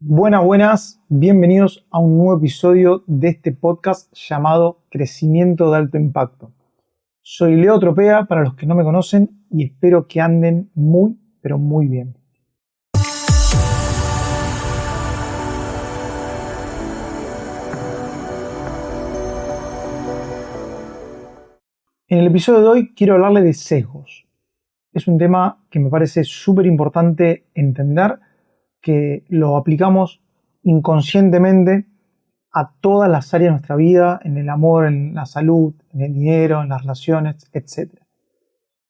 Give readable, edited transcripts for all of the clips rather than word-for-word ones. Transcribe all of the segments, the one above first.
Buenas, bienvenidos a un nuevo episodio de este podcast llamado Crecimiento de Alto Impacto. Soy Leo Tropea para los que no me conocen y espero que anden muy, pero muy bien. En el episodio de hoy quiero hablarles de sesgos. Es un tema que me parece súper importante entender, que lo aplicamos inconscientemente a todas las áreas de nuestra vida, en el amor, en la salud, en el dinero, en las relaciones, etc.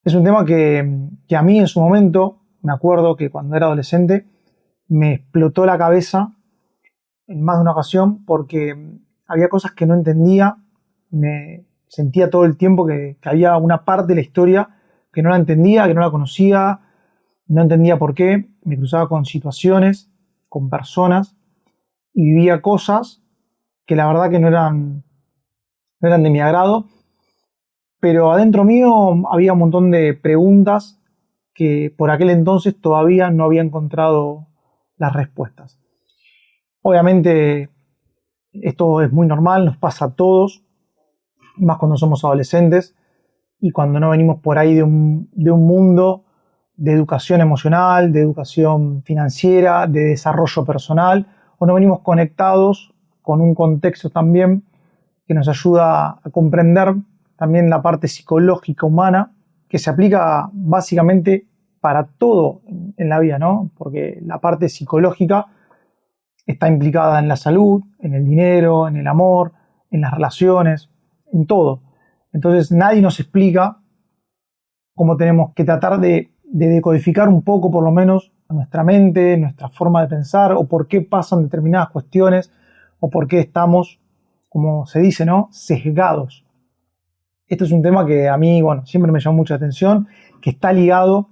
Es un tema que a mí en su momento, me acuerdo que cuando era adolescente, me explotó la cabeza en más de una ocasión porque había cosas que no entendía, me sentía todo el tiempo que había una parte de la historia que no la entendía, que no la conocía, no entendía por qué, me cruzaba con situaciones, con personas y vivía cosas que la verdad que no eran de mi agrado, pero adentro mío había un montón de preguntas que por aquel entonces todavía no había encontrado las respuestas. Obviamente esto es muy normal, nos pasa a todos, más cuando somos adolescentes y cuando no venimos por ahí de un mundo de educación emocional, de educación financiera, de desarrollo personal, o no venimos conectados con un contexto también que nos ayuda a comprender también la parte psicológica humana, que se aplica básicamente para todo en la vida, ¿no? Porque la parte psicológica está implicada en la salud, en el dinero, en el amor, en las relaciones, en todo. Entonces nadie nos explica cómo tenemos que tratar de decodificar un poco, por lo menos, nuestra mente, nuestra forma de pensar, o por qué pasan determinadas cuestiones, o por qué estamos, como se dice, ¿no?, sesgados. Esto es un tema que a mí, siempre me llamó mucha atención, que está ligado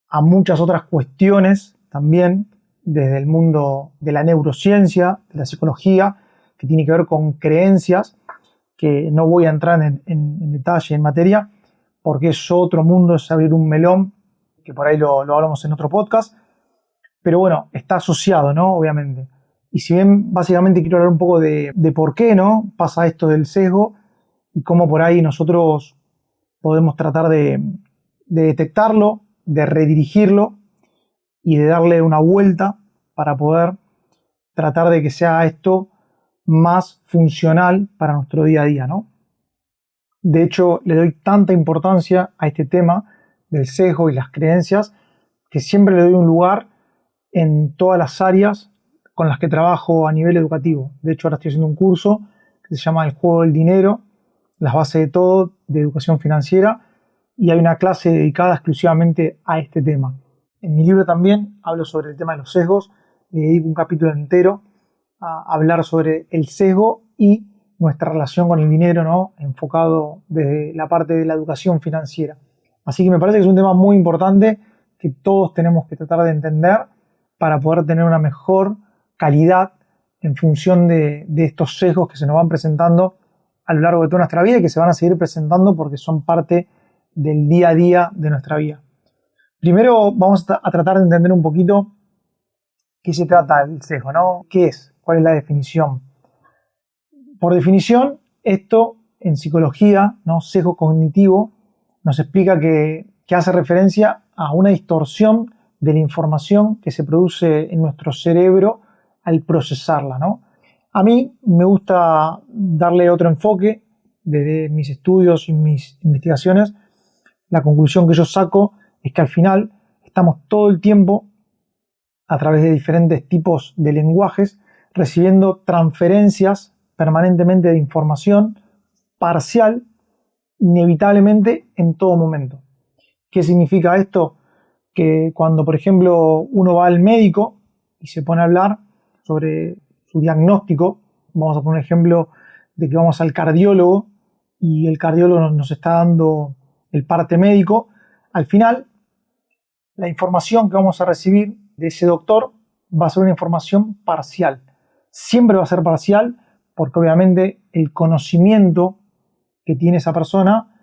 a muchas otras cuestiones también, desde el mundo de la neurociencia, de la psicología, que tiene que ver con creencias, que no voy a entrar en detalle, en materia, porque es otro mundo, es abrir un melón, que por ahí lo hablamos en otro podcast, pero bueno, está asociado, ¿no?, obviamente. Y si bien básicamente quiero hablar un poco de por qué, ¿no?, pasa esto del sesgo y cómo por ahí nosotros podemos tratar de detectarlo, de redirigirlo y de darle una vuelta para poder tratar de que sea esto más funcional para nuestro día a día, ¿no? De hecho, le doy tanta importancia a este tema del sesgo y las creencias que siempre le doy un lugar en todas las áreas con las que trabajo a nivel educativo. De hecho, ahora estoy haciendo un curso que se llama El juego del dinero, las bases de todo, de educación financiera, y hay una clase dedicada exclusivamente a este tema. En mi libro también hablo sobre el tema de los sesgos, le dedico un capítulo entero a hablar sobre el sesgo y nuestra relación con el dinero, ¿no?, enfocado desde la parte de la educación financiera. Así que me parece que es un tema muy importante que todos tenemos que tratar de entender para poder tener una mejor calidad en función de estos sesgos que se nos van presentando a lo largo de toda nuestra vida y que se van a seguir presentando porque son parte del día a día de nuestra vida. Primero vamos a tratar de entender un poquito qué se trata el sesgo, ¿no? ¿Qué es? ¿Cuál es la definición? Por definición, esto en psicología, ¿no?, sesgo cognitivo, nos explica que hace referencia a una distorsión de la información que se produce en nuestro cerebro al procesarla, ¿no? A mí me gusta darle otro enfoque desde mis estudios y mis investigaciones. La conclusión que yo saco es que al final estamos todo el tiempo, a través de diferentes tipos de lenguajes, recibiendo transferencias permanentemente de información parcial, inevitablemente en todo momento. ¿Qué significa esto? Que cuando, por ejemplo, uno va al médico y se pone a hablar sobre su diagnóstico, vamos a poner un ejemplo de que vamos al cardiólogo y el cardiólogo nos está dando el parte médico, al final la información que vamos a recibir de ese doctor va a ser una información parcial. Siempre va a ser parcial porque obviamente el conocimiento que tiene esa persona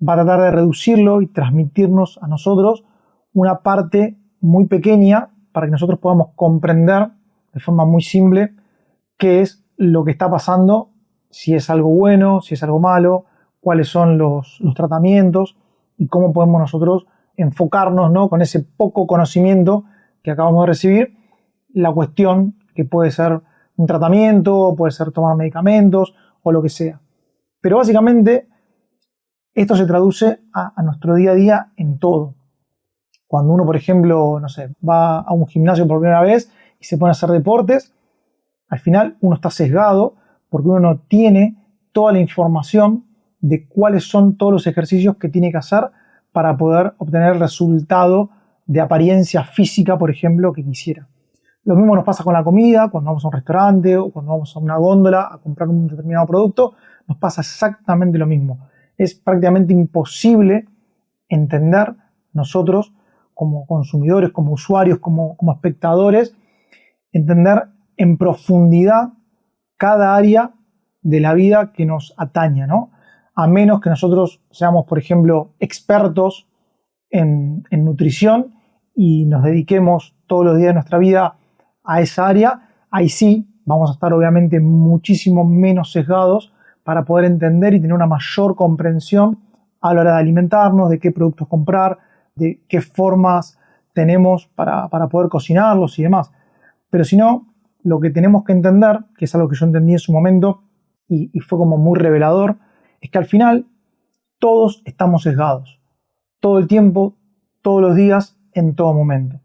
va a tratar de reducirlo y transmitirnos a nosotros una parte muy pequeña para que nosotros podamos comprender de forma muy simple qué es lo que está pasando, si es algo bueno, si es algo malo, cuáles son los tratamientos y cómo podemos nosotros enfocarnos, ¿no?, con ese poco conocimiento que acabamos de recibir, la cuestión que puede ser un tratamiento, puede ser tomar medicamentos o lo que sea. Pero básicamente esto se traduce a nuestro día a día en todo. Cuando uno, por ejemplo, no sé, va a un gimnasio por primera vez y se pone a hacer deportes, al final uno está sesgado porque uno no tiene toda la información de cuáles son todos los ejercicios que tiene que hacer para poder obtener el resultado de apariencia física, por ejemplo, que quisiera. Lo mismo nos pasa con la comida, cuando vamos a un restaurante o cuando vamos a una góndola a comprar un determinado producto, nos pasa exactamente lo mismo. Es prácticamente imposible entender nosotros como consumidores, como usuarios, como espectadores, entender en profundidad cada área de la vida que nos atañe, ¿no? A menos que nosotros seamos, por ejemplo, expertos en nutrición y nos dediquemos todos los días de nuestra vida a esa área, ahí sí vamos a estar obviamente muchísimo menos sesgados para poder entender y tener una mayor comprensión a la hora de alimentarnos, de qué productos comprar, de qué formas tenemos para poder cocinarlos y demás. Pero si no, lo que tenemos que entender, que es algo que yo entendí en su momento y fue como muy revelador, es que al final todos estamos sesgados. Todo el tiempo, todos los días, en todo momento.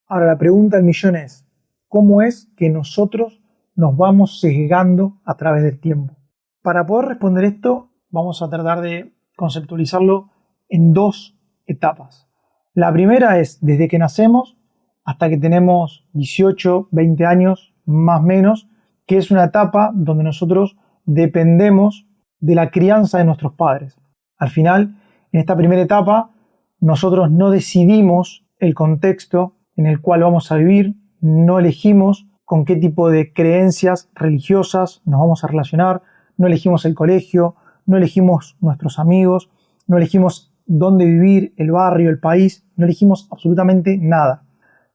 Ahora la pregunta del millón es, ¿cómo es que nosotros nos vamos sesgando a través del tiempo? Para poder responder esto, vamos a tratar de conceptualizarlo en dos etapas. La primera es desde que nacemos hasta que tenemos 18, 20 años, más o menos, que es una etapa donde nosotros dependemos de la crianza de nuestros padres. Al final, en esta primera etapa, nosotros no decidimos el contexto en el cual vamos a vivir, no elegimos con qué tipo de creencias religiosas nos vamos a relacionar, no elegimos el colegio, no elegimos nuestros amigos, no elegimos dónde vivir, el barrio, el país, no elegimos absolutamente nada.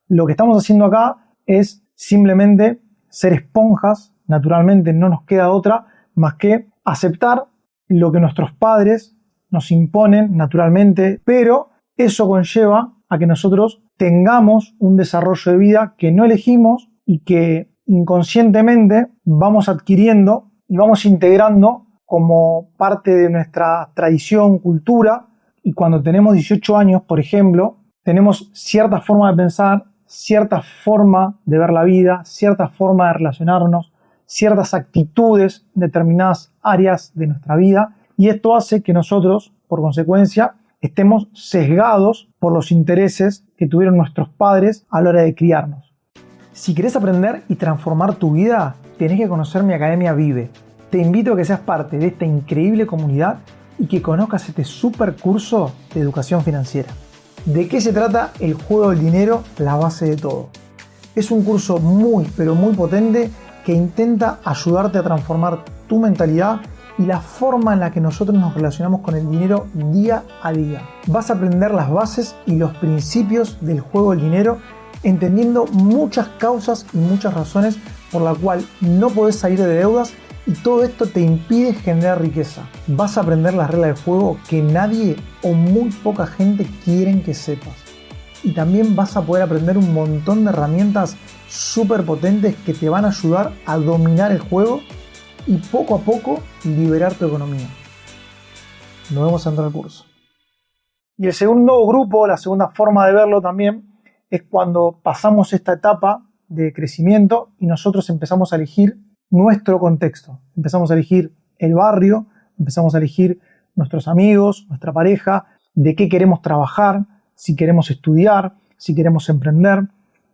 Lo que estamos haciendo acá es simplemente ser esponjas, naturalmente no nos queda otra más que aceptar lo que nuestros padres nos imponen naturalmente, pero eso conlleva a que nosotros tengamos un desarrollo de vida que no elegimos y que inconscientemente vamos adquiriendo y vamos integrando como parte de nuestra tradición, cultura, y cuando tenemos 18 años, por ejemplo, tenemos cierta forma de pensar, cierta forma de ver la vida, cierta forma de relacionarnos, ciertas actitudes en determinadas áreas de nuestra vida, y esto hace que nosotros, por consecuencia, estemos sesgados por los intereses que tuvieron nuestros padres a la hora de criarnos. Si querés aprender y transformar tu vida, tenés que conocer mi Academia Vive. Te invito a que seas parte de esta increíble comunidad y que conozcas este super curso de educación financiera. ¿De qué se trata el juego del dinero? La base de todo. Es un curso muy, pero muy potente que intenta ayudarte a transformar tu mentalidad y la forma en la que nosotros nos relacionamos con el dinero día a día. Vas a aprender las bases y los principios del juego del dinero, entendiendo muchas causas y muchas razones por las cuales no podés salir de deudas y todo esto te impide generar riqueza. Vas a aprender las reglas del juego que nadie o muy poca gente quieren que sepas. Y también vas a poder aprender un montón de herramientas súper potentes que te van a ayudar a dominar el juego y poco a poco liberar tu economía. Nos vemos dentro del curso. Y el segundo grupo, la segunda forma de verlo también, es cuando pasamos esta etapa de crecimiento y nosotros empezamos a elegir nuestro contexto. Empezamos a elegir el barrio, empezamos a elegir nuestros amigos, nuestra pareja, de qué queremos trabajar, si queremos estudiar, si queremos emprender,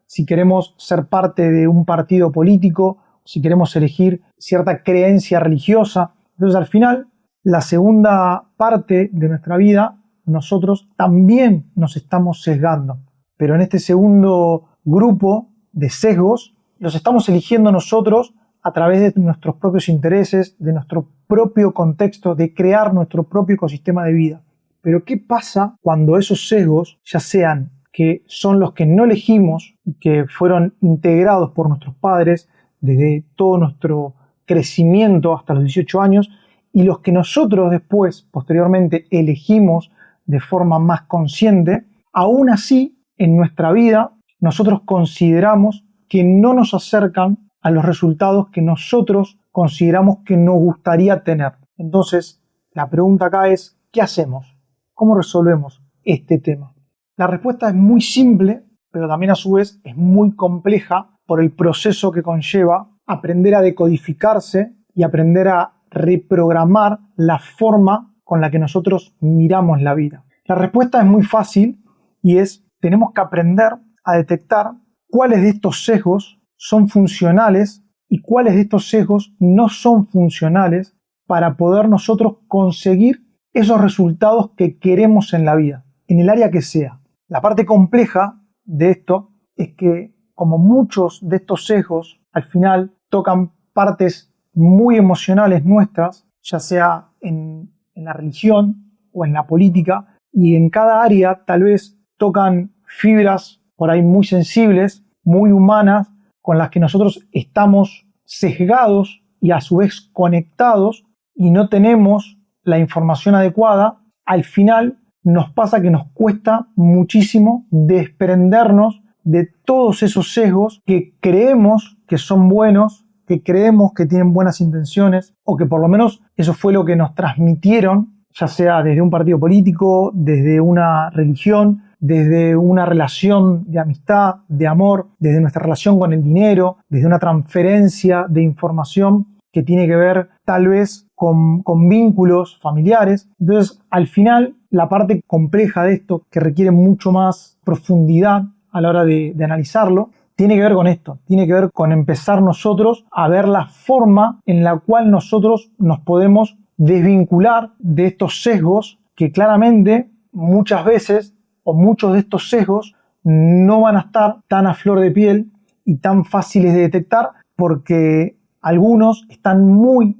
si queremos ser parte de un partido político, si queremos elegir cierta creencia religiosa. Entonces, al final, la segunda parte de nuestra vida, nosotros también nos estamos sesgando. Pero en este segundo grupo de sesgos, los estamos eligiendo nosotros a través de nuestros propios intereses, de nuestro propio contexto, de crear nuestro propio ecosistema de vida. Pero ¿qué pasa cuando esos sesgos, ya sean que son los que no elegimos, que fueron integrados por nuestros padres desde todo nuestro crecimiento hasta los 18 años, y los que nosotros después, posteriormente, elegimos de forma más consciente, aún así, en nuestra vida, nosotros consideramos que no nos acercan a los resultados que nosotros consideramos que nos gustaría tener. Entonces, la pregunta acá es, ¿qué hacemos? ¿Cómo resolvemos este tema? La respuesta es muy simple, pero también a su vez es muy compleja por el proceso que conlleva aprender a decodificarse y aprender a reprogramar la forma con la que nosotros miramos la vida. La respuesta es muy fácil y es, tenemos que aprender a detectar cuáles de estos sesgos son funcionales y cuáles de estos sesgos no son funcionales para poder nosotros conseguir esos resultados que queremos en la vida, en el área que sea. La parte compleja de esto es que, como muchos de estos sesgos, al final tocan partes muy emocionales nuestras, ya sea en la religión o en la política, y en cada área tal vez tocan fibras por ahí muy sensibles, muy humanas, con las que nosotros estamos sesgados y a su vez conectados y no tenemos la información adecuada. Al final nos pasa que nos cuesta muchísimo desprendernos de todos esos sesgos que creemos que son buenos, que creemos que tienen buenas intenciones, o que por lo menos eso fue lo que nos transmitieron, ya sea desde un partido político, desde una religión, desde una relación de amistad, de amor, desde nuestra relación con el dinero, desde una transferencia de información que tiene que ver tal vez con vínculos familiares. Entonces, al final, la parte compleja de esto, que requiere mucho más profundidad a la hora de analizarlo, tiene que ver con esto, tiene que ver con empezar nosotros a ver la forma en la cual nosotros nos podemos desvincular de estos sesgos que claramente muchas veces o muchos de estos sesgos no van a estar tan a flor de piel y tan fáciles de detectar, porque algunos están muy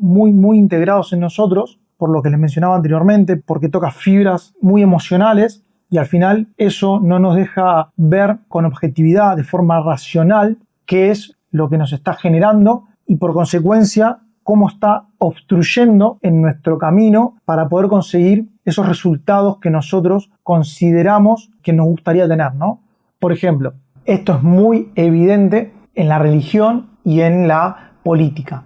integrados en nosotros, por lo que les mencionaba anteriormente, porque toca fibras muy emocionales, y al final eso no nos deja ver con objetividad, de forma racional, qué es lo que nos está generando y por consecuencia cómo está obstruyendo en nuestro camino para poder conseguir esos resultados que nosotros consideramos que nos gustaría tener, ¿no? Por ejemplo, esto es muy evidente en la religión y en la política.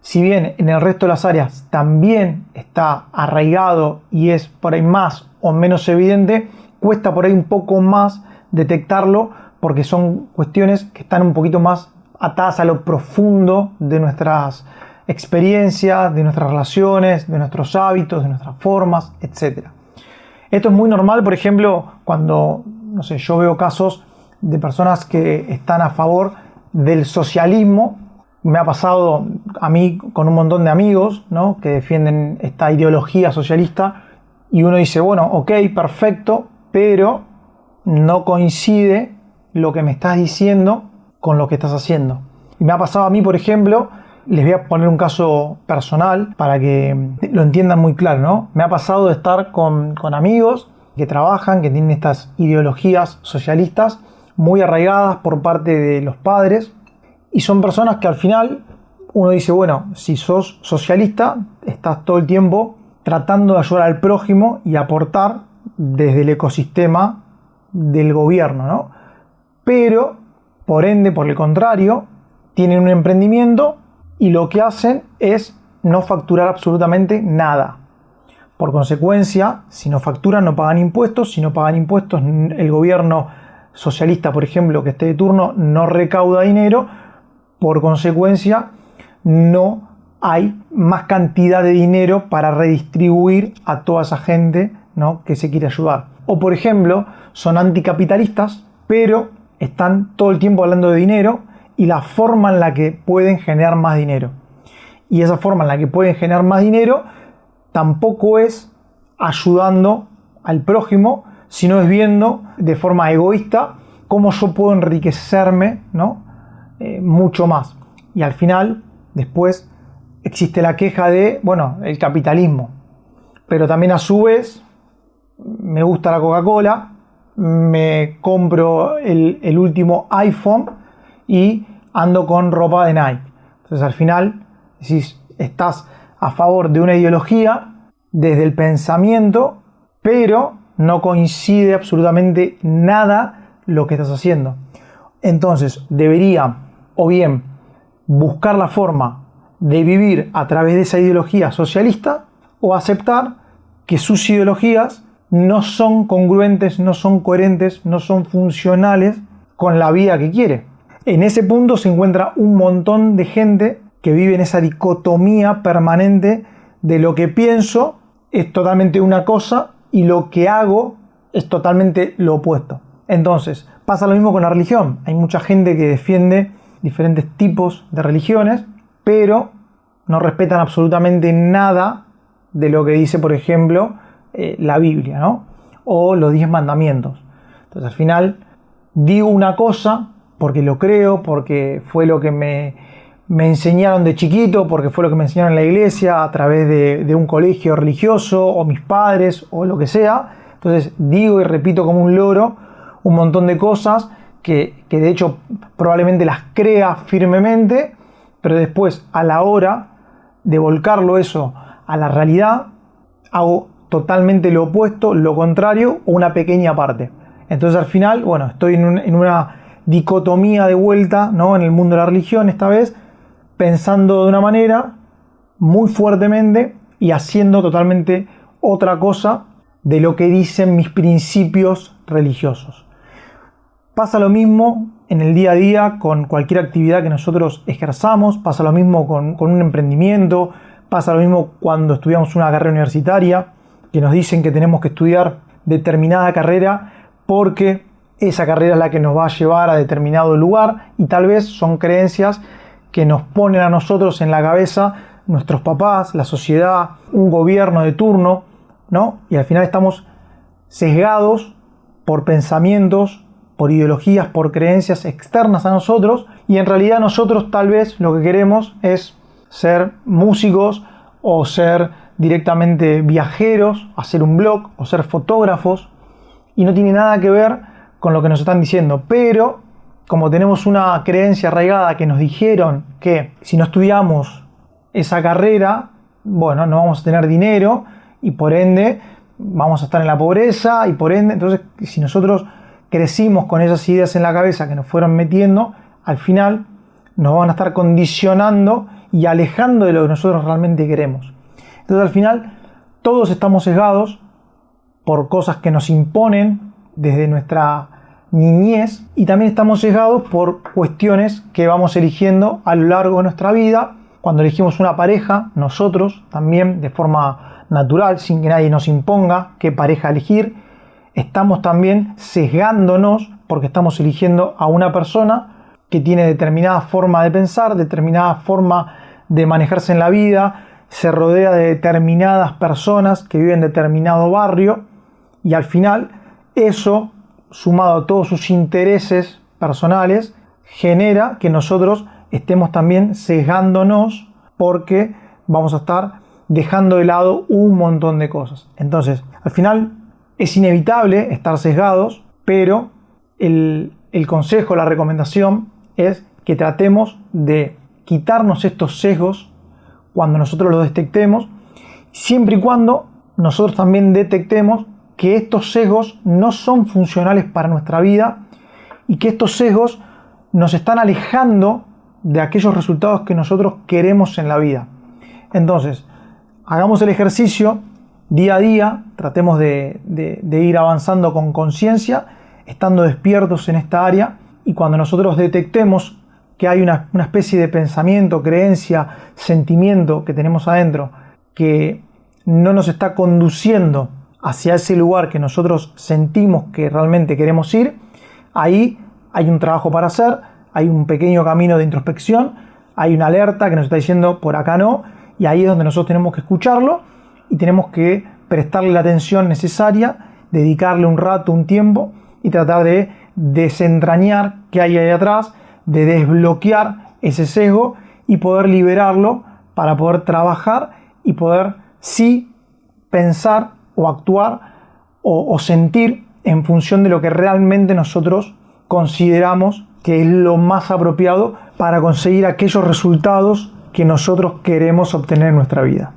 Si bien en el resto de las áreas también está arraigado y es por ahí más o menos evidente, cuesta por ahí un poco más detectarlo porque son cuestiones que están un poquito más atadas a lo profundo de nuestras experiencias, de nuestras relaciones, de nuestros hábitos, de nuestras formas, etc. Esto es muy normal, por ejemplo, cuando, no sé, yo veo casos de personas que están a favor del socialismo. Me ha pasado a mí con un montón de amigos, ¿no?, que defienden esta ideología socialista, y uno dice, bueno, ok, perfecto, pero no coincide lo que me estás diciendo con lo que estás haciendo. Y me ha pasado a mí, por ejemplo, les voy a poner un caso personal para que lo entiendan muy claro, ¿no? Me ha pasado de estar con amigos que trabajan, que tienen estas ideologías socialistas muy arraigadas por parte de los padres, y son personas que al final uno dice, bueno, si sos socialista, estás todo el tiempo tratando de ayudar al prójimo y aportar desde el ecosistema del gobierno, ¿no? Pero, por ende, por el contrario, tienen un emprendimiento y lo que hacen es no facturar absolutamente nada. Por consecuencia, si no facturan, no pagan impuestos. Si no pagan impuestos, el gobierno socialista, por ejemplo, que esté de turno, no recauda dinero. Por consecuencia, no hay más cantidad de dinero para redistribuir a toda esa gente, ¿no?, que se quiere ayudar. O, por ejemplo, son anticapitalistas, pero están todo el tiempo hablando de dinero y la forma en la que pueden generar más dinero. Y esa forma en la que pueden generar más dinero tampoco es ayudando al prójimo, sino es viendo de forma egoísta cómo yo puedo enriquecerme, ¿no?, mucho más. Y al final, después, existe la queja de, bueno, el capitalismo. Pero también a su vez, me gusta la Coca-Cola me compro el último iPhone y ando con ropa de Nike. Entonces al final, si estás a favor de una ideología desde el pensamiento, pero no coincide absolutamente nada lo que estás haciendo. Entonces debería o bien buscar la forma de vivir a través de esa ideología socialista o aceptar que sus ideologías no son congruentes, no son coherentes, no son funcionales con la vida que quiere. En ese punto se encuentra un montón de gente que vive en esa dicotomía permanente de lo que pienso es totalmente una cosa y lo que hago es totalmente lo opuesto. Entonces, pasa lo mismo con la religión. Hay mucha gente que defiende diferentes tipos de religiones, pero no respetan absolutamente nada de lo que dice, por ejemplo, la Biblia, ¿no? O los 10 mandamientos. Entonces, al final, digo una cosa porque lo creo, porque fue lo que me enseñaron de chiquito, porque fue lo que me enseñaron en la iglesia a través de un colegio religioso, o mis padres, o lo que sea. Entonces, digo y repito como un loro un montón de cosas que de hecho probablemente las crea firmemente, pero después a la hora de volcarlo eso a la realidad, hago totalmente lo opuesto, lo contrario o una pequeña parte. Entonces al final, bueno, estoy en una dicotomía de vuelta, ¿no? En el mundo de la religión esta vez, pensando de una manera muy fuertemente y haciendo totalmente otra cosa de lo que dicen mis principios religiosos. Pasa lo mismo en el día a día con cualquier actividad que nosotros ejerzamos, pasa lo mismo con un emprendimiento, pasa lo mismo cuando estudiamos una carrera universitaria, que nos dicen que tenemos que estudiar determinada carrera porque esa carrera es la que nos va a llevar a determinado lugar, y tal vez son creencias que nos ponen a nosotros en la cabeza nuestros papás, la sociedad, un gobierno de turno, ¿no? Y al final estamos sesgados por pensamientos, por ideologías, por creencias externas a nosotros, y en realidad nosotros tal vez lo que queremos es ser músicos o ser directamente viajeros, hacer un blog o ser fotógrafos, y no tiene nada que ver con lo que nos están diciendo. Pero como tenemos una creencia arraigada que nos dijeron que si no estudiamos esa carrera, bueno, no vamos a tener dinero y por ende vamos a estar en la pobreza, y por ende, entonces si nosotros crecimos con esas ideas en la cabeza que nos fueron metiendo, al final nos van a estar condicionando y alejando de lo que nosotros realmente queremos. Entonces al final todos estamos sesgados por cosas que nos imponen desde nuestra niñez, y también estamos sesgados por cuestiones que vamos eligiendo a lo largo de nuestra vida. Cuando elegimos una pareja, nosotros también de forma natural, sin que nadie nos imponga qué pareja elegir, estamos también sesgándonos porque estamos eligiendo a una persona que tiene determinada forma de pensar, determinada forma de manejarse en la vida, se rodea de determinadas personas que viven en determinado barrio, y al final eso, sumado a todos sus intereses personales, genera que nosotros estemos también sesgándonos porque vamos a estar dejando de lado un montón de cosas. Entonces, al final es inevitable estar sesgados, pero el consejo, la recomendación es que tratemos de quitarnos estos sesgos cuando nosotros los detectemos, siempre y cuando nosotros también detectemos que estos sesgos no son funcionales para nuestra vida y que estos sesgos nos están alejando de aquellos resultados que nosotros queremos en la vida. Entonces, hagamos el ejercicio día a día, tratemos de ir avanzando con conciencia, estando despiertos en esta área, y cuando nosotros detectemos que hay una especie de pensamiento, creencia, sentimiento que tenemos adentro que no nos está conduciendo hacia ese lugar que nosotros sentimos que realmente queremos ir, ahí hay un trabajo para hacer, hay un pequeño camino de introspección, hay una alerta que nos está diciendo por acá no, y ahí es donde nosotros tenemos que escucharlo y tenemos que prestarle la atención necesaria, dedicarle un rato, un tiempo, y tratar de desentrañar qué hay ahí atrás, de desbloquear ese sesgo y poder liberarlo para poder trabajar y poder sí pensar o actuar o sentir en función de lo que realmente nosotros consideramos que es lo más apropiado para conseguir aquellos resultados que nosotros queremos obtener en nuestra vida.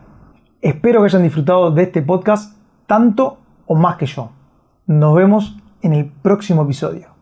Espero que hayan disfrutado de este podcast tanto o más que yo. Nos vemos en el próximo episodio.